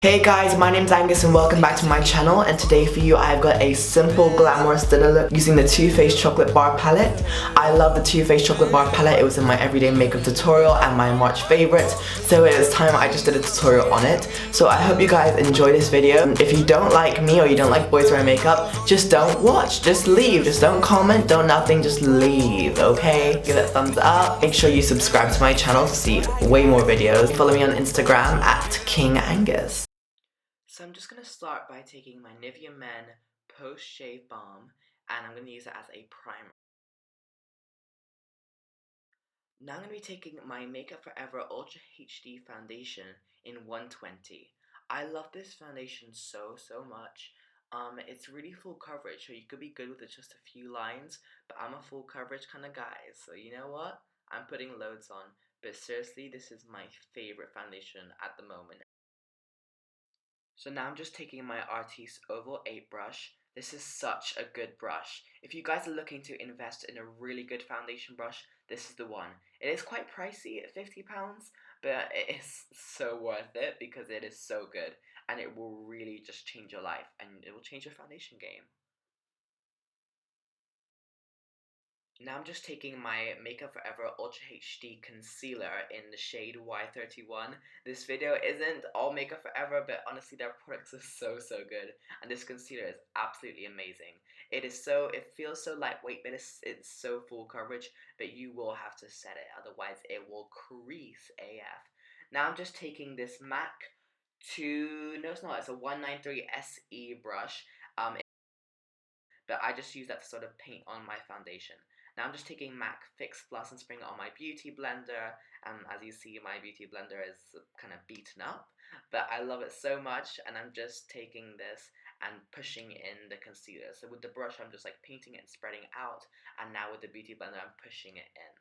Hey guys, my name's Angus and welcome back to my channel, and today for you I've got a simple glamorous dinner look using the Too Faced Chocolate Bar Palette. I love the Too Faced Chocolate Bar Palette. It was in my everyday makeup tutorial and my March favorite, so it was time I just did a tutorial on it. So I hope you guys enjoy this video. If you don't like me or you don't like boys wearing makeup, just don't watch, just leave, just don't comment, don't nothing, just leave, okay? Give it a thumbs up. Make sure you subscribe to my channel to see way more videos. Follow me on Instagram at King Angus. So I'm just going to start by taking my Nivea Men Post Shave Balm, and I'm going to use it as a primer. Now I'm going to be taking my Makeup Forever Ultra HD Foundation in 120. I love this foundation so much. It's really full coverage, so you could be good with it just a few lines, but I'm a full coverage kind of guy, so you know what? I'm putting loads on, but seriously, this is my favorite foundation at the moment. So now I'm just taking my Artis Oval 8 brush. This is such a good brush. If you guys are looking to invest in a really good foundation brush, this is the one. It is quite pricey at £50, but it is so worth it because it is so good. And it will really just change your life, and it will change your foundation game. Now I'm just taking my Makeup Forever Ultra HD Concealer in the shade Y31. This video isn't all Makeup Forever, but honestly their products are so good. And this concealer is absolutely amazing. It feels so lightweight, but it's so full coverage, but you will have to set it, otherwise it will crease AF. Now I'm just taking this MAC no it's not, it's a 193 SE brush. But I just use that to sort of paint on my foundation. Now I'm just taking MAC Fix Plus and spraying it on my beauty blender, and as you see my beauty blender is kind of beaten up, but I love it so much, and I'm just taking this and pushing in the concealer. So with the brush I'm just like painting it and spreading it out, and now with the beauty blender I'm pushing it in.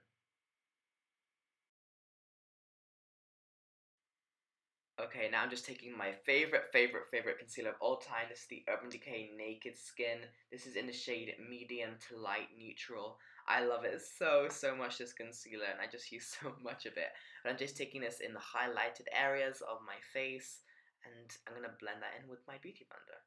Okay, now I'm just taking my favorite concealer of all time. This is the Urban Decay Naked Skin. This is in the shade medium to light neutral. I love it so much, this concealer, and I just use so much of it. But I'm just taking this in the highlighted areas of my face, and I'm gonna blend that in with my beauty blender.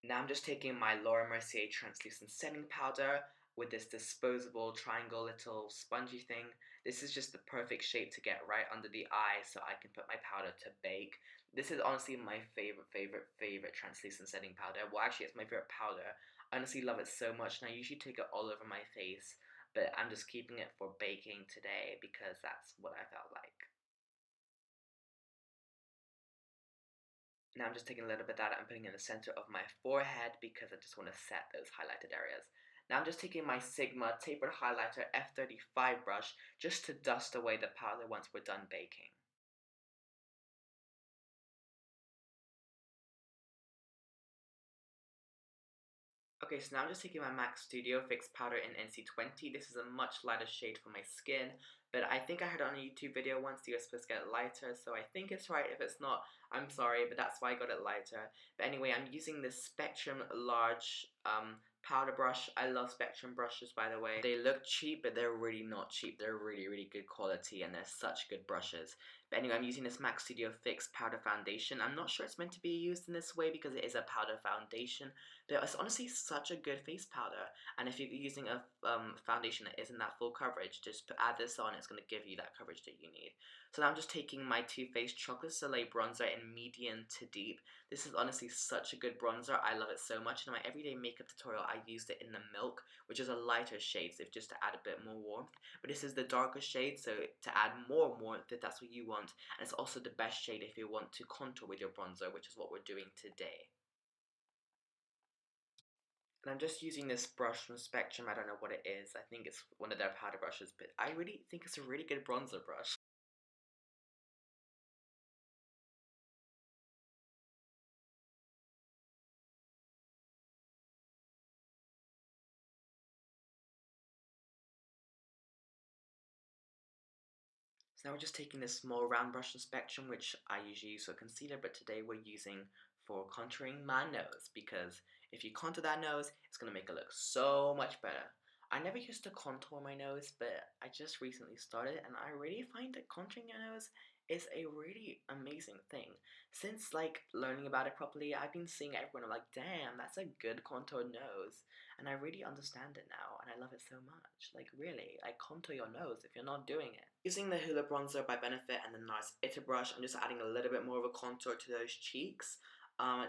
Now I'm just taking my Laura Mercier translucent setting powder with this disposable triangle little spongy thing. This is just the perfect shape to get right under the eye so I can put my powder to bake. This is honestly my favorite translucent setting powder. Well, actually it's my favorite powder. I honestly love it so much, and I usually take it all over my face, but I'm just keeping it for baking today because that's what I felt like. Now I'm just taking a little bit of that and putting it in the center of my forehead because I just want to set those highlighted areas. Now I'm just taking my Sigma Tapered Highlighter F35 brush just to dust away the powder once we're done baking. Okay, so now I'm just taking my MAC Studio Fix powder in NC20. This is a much lighter shade for my skin, but I think I heard on a YouTube video once you were supposed to get it lighter, so I think it's right. If it's not, I'm sorry, but that's why I got it lighter. But anyway, I'm using this Spectrum Large powder brush. I love Spectrum brushes, by the way. They look cheap, but they're really not cheap. They're really good quality, and they're such good brushes. But anyway, I'm using this MAC Studio Fix powder foundation. I'm not sure it's meant to be used in this way because it is a powder foundation, but it's honestly such a good face powder. And if you're using a foundation that isn't that full coverage, just add this on. It's going to give you that coverage that you need. So now I'm just taking my Too Faced Chocolate Soleil bronzer in medium to deep. This is honestly such a good bronzer. I love it so much. In my everyday makeup tutorial, I used it in the Milk, which is a lighter shade, so just to add a bit more warmth. But this is the darker shade, so to add more warmth if that's what you want. And it's also the best shade if you want to contour with your bronzer, which is what we're doing today. And I'm just using this brush from Spectrum. I don't know what it is. I think it's one of their powder brushes, but I really think it's a really good bronzer brush. So now we're just taking this small round brush from Spectrum, which I usually use for concealer, but today we're using for contouring my nose, because if you contour that nose, it's going to make it look so much better. I never used to contour my nose, but I just recently started, and I really find that contouring your nose is a really amazing thing. Since like learning about it properly, I've been seeing everyone, I'm like, damn, that's a good contoured nose. And I really understand it now, and I love it so much. Like really, like contour your nose if you're not doing it. Using the Hoola bronzer by Benefit and the Nars brush, I'm just adding a little bit more of a contour to those cheeks.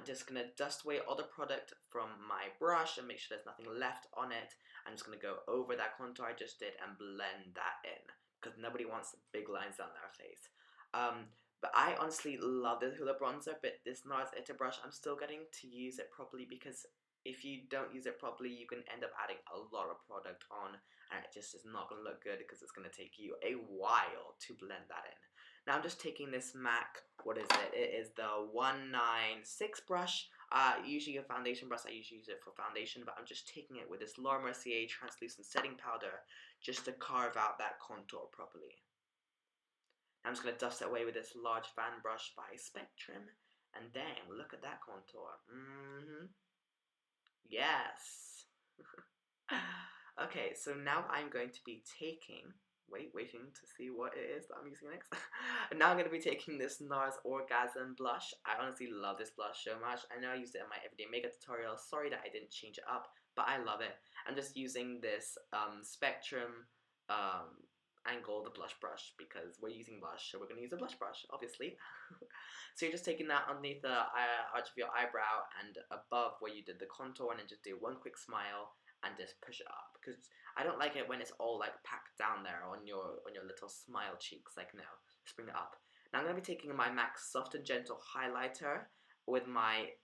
Just gonna dust away all the product from my brush and make sure there's nothing left on it. I'm just gonna go over that contour I just did and blend that in because nobody wants big lines down their face. But I honestly love this Hoola bronzer, but this Nars brush, I'm still getting to use it properly because if you don't use it properly, you can end up adding a lot of product on, and it just is not going to look good because it's going to take you a while to blend that in. Now I'm just taking this MAC, what is it? It is the 196 brush. Usually a foundation brush, I usually use it for foundation, but I'm just taking it with this Laura Mercier translucent setting powder just to carve out that contour properly. I'm just going to dust it away with this large fan brush by Spectrum, and damn, look at that contour. Yes. Okay, so now I'm going to be taking, waiting to see what it is that I'm using next. Now I'm going to be taking this Nars Orgasm blush. I honestly love this blush so much. I know I used it in my everyday makeup tutorial. Sorry that I didn't change it up, but I love it. I'm just using this Spectrum angled blush brush because we're using blush, so we're going to use a blush brush, obviously. So you're just taking that underneath the arch of your eyebrow and above where you did the contour, and then just do one quick smile and just push it up, because I don't like it when it's all like packed down there on your little smile cheeks. Like, no, just bring it up. Now I'm going to be taking my MAC Soft and Gentle highlighter with my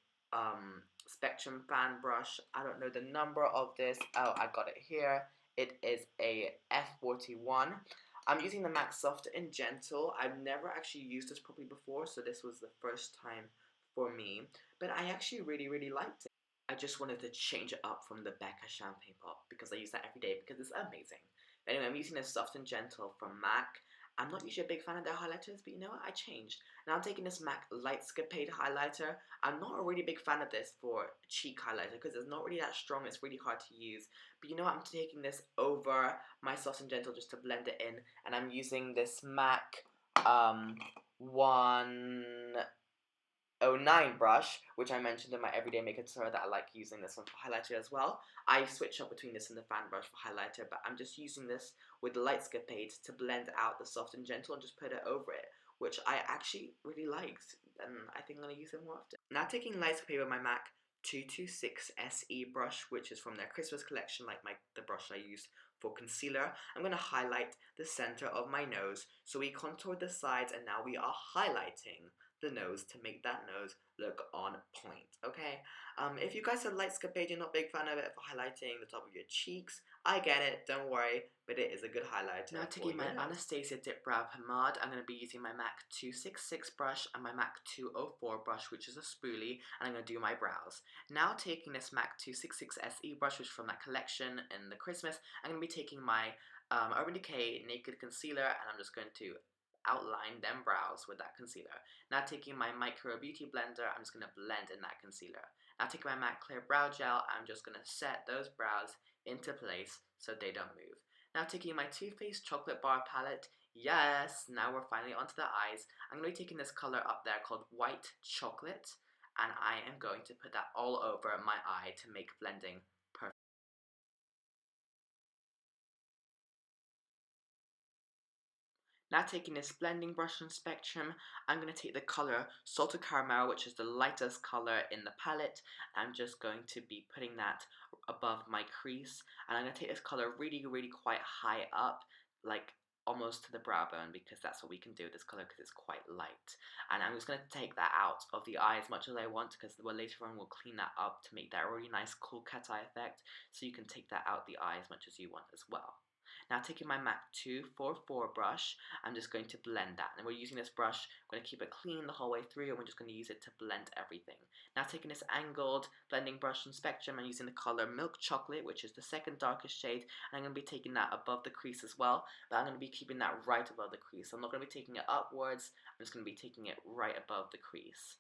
Spectrum fan brush. I don't know the number of this. Oh, I got it here. It is a F41. I'm using the MAC Soft and Gentle. I've never actually used this properly before, so this was the first time for me. But I actually really liked it. I just wanted to change it up from the Becca Champagne Pop because I use that every day because it's amazing. But anyway, I'm using this Soft and Gentle from MAC. I'm not usually a big fan of their highlighters, but you know what? I changed. Now I'm taking this MAC Lightscapade highlighter. I'm not a really big fan of this for cheek highlighter because it's not really that strong. It's really hard to use. But you know what? I'm taking this over my Soft and Gentle just to blend it in. And I'm using this MAC 109 brush, which I mentioned in my everyday makeup tutorial that I like using this one for highlighter as well. I switch up between this and the fan brush for highlighter, but I'm just using this with the Lightscapade to blend out the Soft and Gentle and just put it over it, which I actually really liked, and I think I'm going to use it more often. Now taking Lightscapade with my MAC 226 SE brush, which is from their Christmas collection, like the brush I used for concealer, I'm going to highlight the center of my nose. So we contoured the sides, and now we are highlighting the nose to make that nose look on point, okay? If you guys are Lightscapade, you're not a big fan of it for highlighting the top of your cheeks, I get it, don't worry, but it is a good highlighter. Now taking my Anastasia DipBrow Pomade, I'm going to be using my MAC 266 brush and my MAC 204 brush, which is a spoolie, and I'm going to do my brows. Now taking this MAC 266 SE brush, which is from that collection in the Christmas, I'm going to be taking my Urban Decay Naked Concealer, and I'm just going to outline them brows with that concealer. Now taking my Micro Beauty Blender, I'm just going to blend in that concealer. Now taking my MAC Clear Brow Gel, I'm just going to set those brows into place so they don't move. Now taking my Too Faced Chocolate Bar Palette, yes, now we're finally onto the eyes. I'm going to be taking this color up there called White Chocolate, and I am going to put that all over my eye to make blending perfect. Now taking this blending brush from Spectrum, I'm going to take the color Salted Caramel, which is the lightest color in the palette. I'm just going to be putting that above my crease. And I'm going to take this color really quite high up, like almost to the brow bone, because that's what we can do with this color because it's quite light. And I'm just going to take that out of the eye as much as I want, because later on we'll clean that up to make that really nice cool cat eye effect. So you can take that out the eye as much as you want as well. Now taking my MAC 244 brush, I'm just going to blend that. And we're using this brush, I'm going to keep it clean the whole way through, and we're just going to use it to blend everything. Now taking this angled blending brush from Spectrum, I'm using the color Milk Chocolate, which is the second darkest shade, and I'm going to be taking that above the crease as well, but I'm going to be keeping that right above the crease. I'm not going to be taking it upwards, I'm just going to be taking it right above the crease.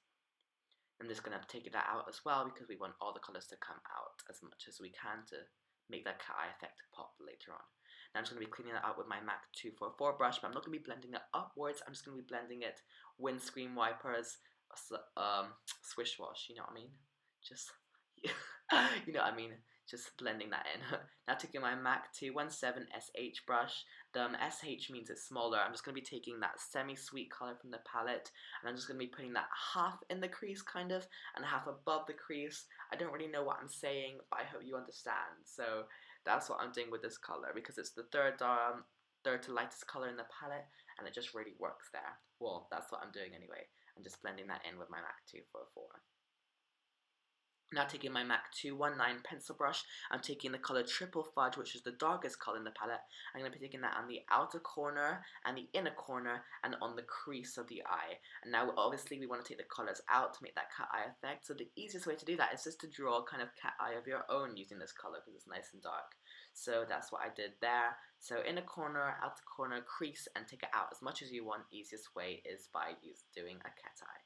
I'm just going to take that out as well because we want all the colors to come out as much as we can to make that cat eye effect pop later on. Now I'm just going to be cleaning it up with my MAC 244 brush, but I'm not going to be blending it upwards. I'm just going to be blending it windscreen wipers, swish wash, you know what I mean? Just, you know what I mean? Just blending that in. Now taking my MAC 217 SH brush. The SH means it's smaller. I'm just going to be taking that semi-sweet color from the palette, and I'm just going to be putting that half in the crease kind of, and half above the crease. I don't really know what I'm saying, but I hope you understand. So that's what I'm doing with this color, because it's the third to lightest color in the palette, and it just really works there. Well, that's what I'm doing anyway. I'm just blending that in with my MAC 244. Now taking my MAC 219 pencil brush, I'm taking the color Triple Fudge, which is the darkest color in the palette. I'm going to be taking that on the outer corner and the inner corner and on the crease of the eye. And now obviously we want to take the colors out to make that cat eye effect. So the easiest way to do that is just to draw a kind of cat eye of your own using this color because it's nice and dark. So that's what I did there. So inner corner, outer corner, crease, and take it out as much as you want. Easiest way is by doing a cat eye.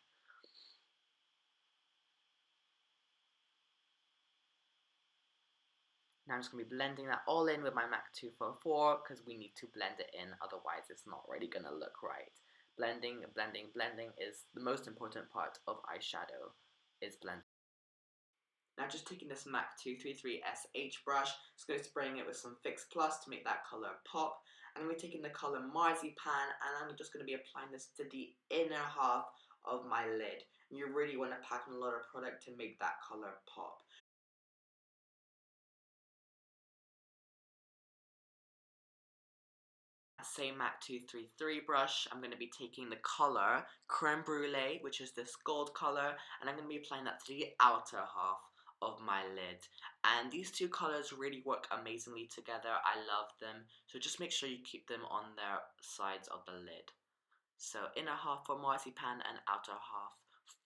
Now I'm just going to be blending that all in with my MAC 244 because we need to blend it in, otherwise it's not really going to look right. Blending, blending, blending is the most important part of eyeshadow, is blending. Now just taking this MAC 233 SH brush, just going to spraying it with some Fix Plus to make that colour pop. And I'm going to be taking the colour Marzipan, and I'm just going to be applying this to the inner half of my lid. And you really want to pack on a lot of product to make that colour pop. Same MAC 233 brush, I'm going to be taking the color Creme Brulee, which is this gold color, and I'm going to be applying that to the outer half of my lid. And these two colors really work amazingly together. I love them. So just make sure you keep them on their sides of the lid. So inner half for Marzipan and outer half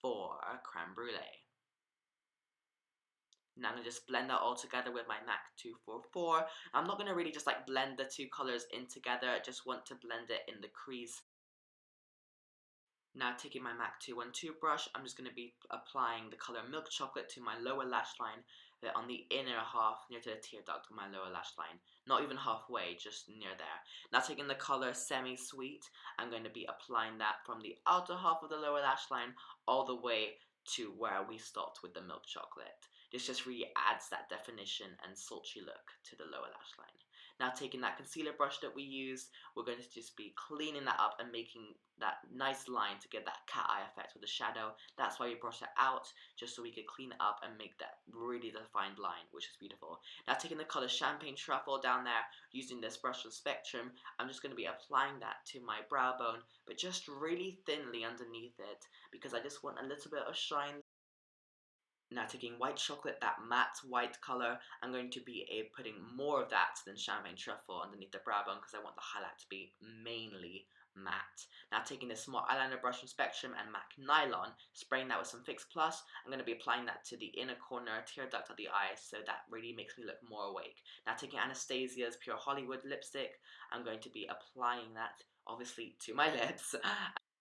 for Creme Brulee. Now I'm going to just blend that all together with my MAC 244. I'm not going to really just like blend the two colors in together. I just want to blend it in the crease. Now taking my MAC 212 brush, I'm just going to be applying the color Milk Chocolate to my lower lash line on the inner half near to the tear duct of my lower lash line. Not even halfway, just near there. Now taking the color Semi Sweet, I'm going to be applying that from the outer half of the lower lash line all the way to where we stopped with the Milk Chocolate. This just really adds that definition and sultry look to the lower lash line. Now taking that concealer brush that we used, we're going to just be cleaning that up and making that nice line to get that cat eye effect with the shadow. That's why we brush it out, just so we could clean it up and make that really defined line, which is beautiful. Now taking the color Champagne Truffle down there, using this brush from Spectrum, I'm just going to be applying that to my brow bone, but just really thinly underneath it, because I just want a little bit of shine. Now taking white chocolate, that matte white color, I'm going to be putting more of that than Champagne Truffle underneath the brow bone because I want the highlight to be mainly matte. Now taking this small eyeliner brush from Spectrum and MAC Nylon, spraying that with some Fix Plus, I'm going to be applying that to the inner corner tear duct of the eye, so that really makes me look more awake. Now taking Anastasia's Pure Hollywood lipstick, I'm going to be applying that obviously to my lips.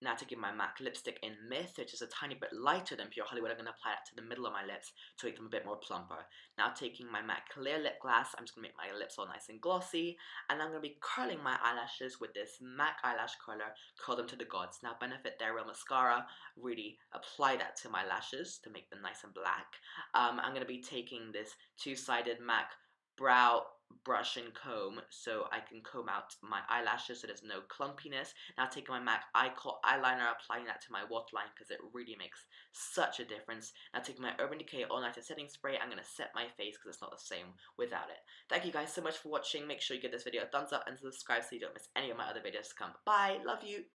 Now taking my MAC lipstick in Myth, which is a tiny bit lighter than Pure Hollywood, I'm going to apply it to the middle of my lips to make them a bit more plumper. Now taking my MAC clear lip glass, I'm just going to make my lips all nice and glossy, and I'm going to be curling my eyelashes with this MAC eyelash curler, curl them to the gods. Now Benefit They're Real Mascara, really apply that to my lashes to make them nice and black. I'm going to be taking this two-sided MAC brow brush and comb so I can comb out my eyelashes so there's no clumpiness. Now taking my MAC eyeliner, applying that to my waterline because it really makes such a difference. Now taking my Urban Decay All Nighter Setting Spray, I'm going to set my face because it's not the same without it. Thank you guys so much for watching. Make sure you give this video a thumbs up and subscribe so you don't miss any of my other videos to come. Bye, love you!